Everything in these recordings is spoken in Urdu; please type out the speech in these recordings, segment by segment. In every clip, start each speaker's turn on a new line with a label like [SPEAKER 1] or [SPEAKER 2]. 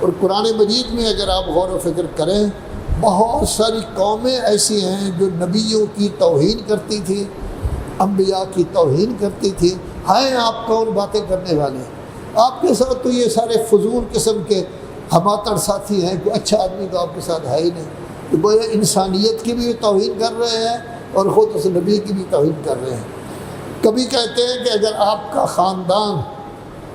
[SPEAKER 1] اور قرآن مجید میں اگر آپ غور و فکر کریں، بہت ساری قومیں ایسی ہیں جو نبیوں کی توہین کرتی تھی، انبیاء کی توہین کرتی تھی۔ ہیں آپ کون باتیں کرنے والے؟ آپ کے ساتھ تو یہ سارے فضول قسم کے ہماتڑ ساتھی ہیں، کوئی اچھا آدمی تو آپ کے ساتھ ہے ہی نہیں۔ تو گویا انسانیت کی بھی توہین کر رہے ہیں اور خود اس نبی کی بھی توہین کر رہے ہیں۔ کبھی کہتے ہیں کہ اگر آپ کا خاندان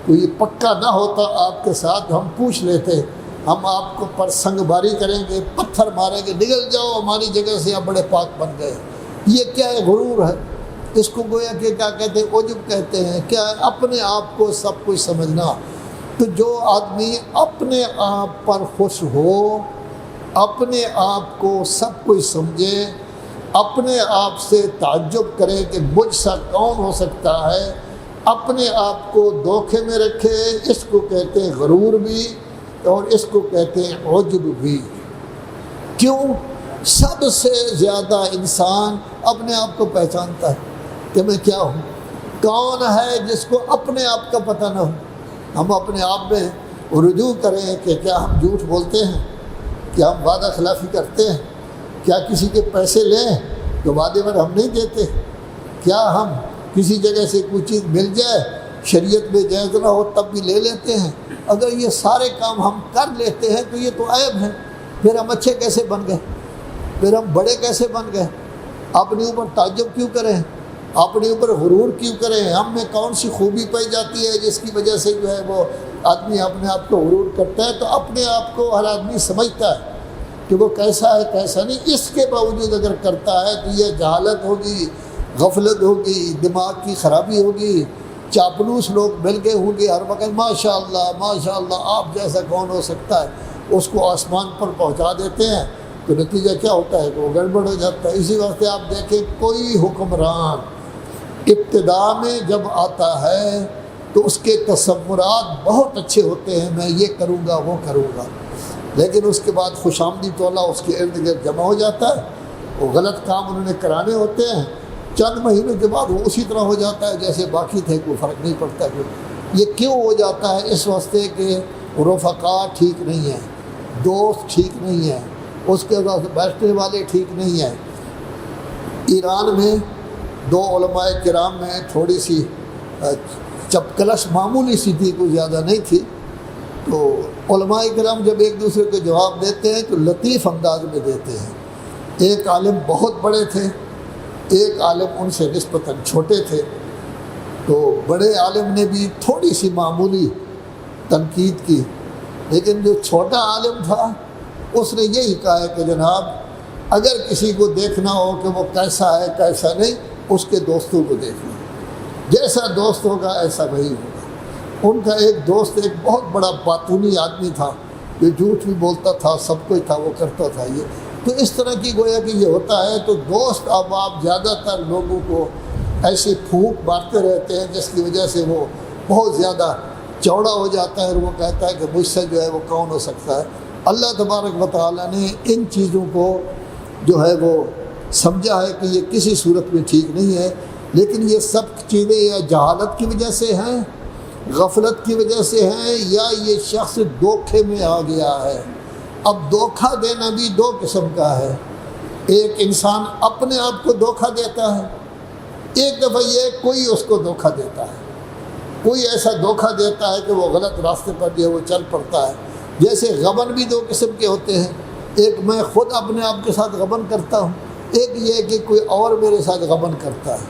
[SPEAKER 1] کوئی پکا نہ ہوتا آپ کے ساتھ، ہم پوچھ لیتے، ہم آپ کو پر سنگ باری کریں گے، پتھر ماریں گے، نکل جاؤ ہماری جگہ سے، آپ بڑے پاک بن گئے۔ یہ کیا ہے؟ غرور ہے۔ اس کو گویا کہ کیا کہتے ہیں؟ عجب کہتے ہیں۔ کیا ہے؟ اپنے آپ کو سب کچھ سمجھنا۔ تو جو آدمی اپنے آپ پر خوش ہو، اپنے آپ کو سب کچھ سمجھے، اپنے آپ سے تعجب کرے کہ مجھ سا کون ہو سکتا ہے، اپنے آپ کو دھوکے میں رکھے، اس کو کہتے ہیں غرور بھی، اور اس کو کہتے ہیں عجب بھی۔ کیوں؟ سب سے زیادہ انسان اپنے آپ کو پہچانتا ہے کہ میں کیا ہوں۔ کون ہے جس کو اپنے آپ کا پتہ نہ ہو؟ ہم اپنے آپ میں رجوع کریں کہ کیا ہم جھوٹ بولتے ہیں، کیا ہم وعدہ خلافی کرتے ہیں، کیا کسی کے پیسے لیں تو وعدے پر ہم نہیں دیتے، کیا ہم کسی جگہ سے کوئی چیز مل جائے شریعت میں جائز نہ ہو تب بھی لے لیتے ہیں۔ اگر یہ سارے کام ہم کر لیتے ہیں تو یہ تو عیب ہے۔ پھر ہم اچھے کیسے بن گئے؟ پھر ہم بڑے کیسے بن گئے؟ اپنے اوپر تعجب کیوں کریں؟ اپنے اوپر غرور کیوں کریں؟ ہم میں کون سی خوبی پائی جاتی ہے جس کی وجہ سے جو ہے وہ آدمی اپنے آپ کو غرور کرتا ہے؟ تو اپنے آپ کو ہر آدمی سمجھتا ہے کہ وہ کیسا ہے کیسا نہیں، اس کے باوجود اگر کرتا ہے تو یہ جہالت ہوگی، غفلت ہوگی، دماغ کی خرابی ہوگی، چاپلوس لوگ مل گئے ہوں گے ہر وقت ماشاء اللہ آپ جیسا کون ہو سکتا ہے، اس کو آسمان پر پہنچا دیتے ہیں۔ تو نتیجہ کیا ہوتا ہے کہ وہ گڑبڑ ہو جاتا ہے۔ اسی واسطے آپ دیکھیں کوئی حکمران ابتدا میں جب آتا ہے تو اس کے تصورات بہت اچھے ہوتے ہیں، میں یہ کروں گا وہ کروں گا، لیکن اس کے بعد خوش آمدی ٹولہ اس کے ارد گرد جمع ہو جاتا ہے، وہ غلط کام انہوں نے کرانے ہوتے ہیں، چند مہینوں کے بعد وہ اسی طرح ہو جاتا ہے جیسے باقی تھے، کوئی فرق نہیں پڑتا۔ یہ کیوں ہو جاتا ہے؟ اس واسطے کہ رفقا ٹھیک نہیں ہیں، دوست ٹھیک نہیں ہیں، اس کے بعد بیٹھنے والے ٹھیک نہیں ہیں۔ ایران میں دو علماء کرام میں تھوڑی سی چپکلش معمولی سی تھی، کوئی زیادہ نہیں تھی، تو علماء کرام جب ایک دوسرے کو جواب دیتے ہیں تو لطیف انداز میں دیتے ہیں۔ ایک عالم بہت بڑے تھے، ایک عالم ان سے نسبتاً چھوٹے تھے، تو بڑے عالم نے بھی تھوڑی سی معمولی تنقید کی، لیکن جو چھوٹا عالم تھا اس نے یہی کہا ہے کہ جناب اگر کسی کو دیکھنا ہو کہ وہ کیسا ہے کیسا نہیں، اس کے دوستوں کو دیکھنا، جیسا دوست ہوگا ایسا وہی ہوگا۔ ان کا ایک دوست ایک بہت بڑا باطونی آدمی تھا، جو جھوٹ بھی بولتا تھا، سب کچھ تھا، وہ کرتا تھا یہ۔ تو اس طرح کی گویا کہ یہ ہوتا ہے، تو دوست اب آپ زیادہ تر لوگوں کو ایسی پھونک مارتے رہتے ہیں جس کی وجہ سے وہ بہت زیادہ چوڑا ہو جاتا ہے، اور وہ کہتا ہے کہ مجھ سے جو ہے وہ کون ہو سکتا ہے۔ اللہ تبارک و تعالیٰ نے ان چیزوں کو جو ہے وہ سمجھا ہے کہ یہ کسی صورت میں ٹھیک نہیں ہے، لیکن یہ سب چیزیں یا جہالت کی وجہ سے ہیں، غفلت کی وجہ سے ہیں، یا یہ شخص دھوکے میں آ گیا ہے۔ اب دھوکہ دینا بھی دو قسم کا ہے، ایک انسان اپنے آپ کو دھوکہ دیتا ہے، ایک دفعہ یہ کوئی اس کو دھوکہ دیتا ہے، کوئی ایسا دھوکہ دیتا ہے کہ وہ غلط راستے پر جو ہے وہ چل پڑتا ہے۔ جیسے غبن بھی دو قسم کے ہوتے ہیں، ایک میں خود اپنے آپ کے ساتھ غبن کرتا ہوں، ایک یہ کہ کوئی اور میرے ساتھ غبن کرتا ہے۔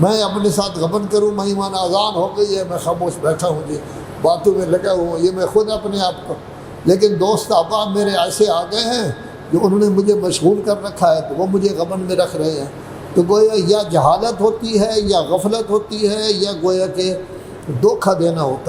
[SPEAKER 1] میں اپنے ساتھ غبن کروں، میں ایمان اذان ہو گئی ہے، میں خاموش بیٹھا ہوں جی، باتوں میں لگا ہوں، یہ میں خود اپنے آپ کو، لیکن دوست احباب میرے ایسے آ گئے ہیں جو انہوں نے مجھے مشغول کر رکھا ہے، تو وہ مجھے غبن میں رکھ رہے ہیں۔ تو گویا یا جہالت ہوتی ہے، یا غفلت ہوتی ہے، یا گویا کہ دھوکہ دینا ہوتا ہے۔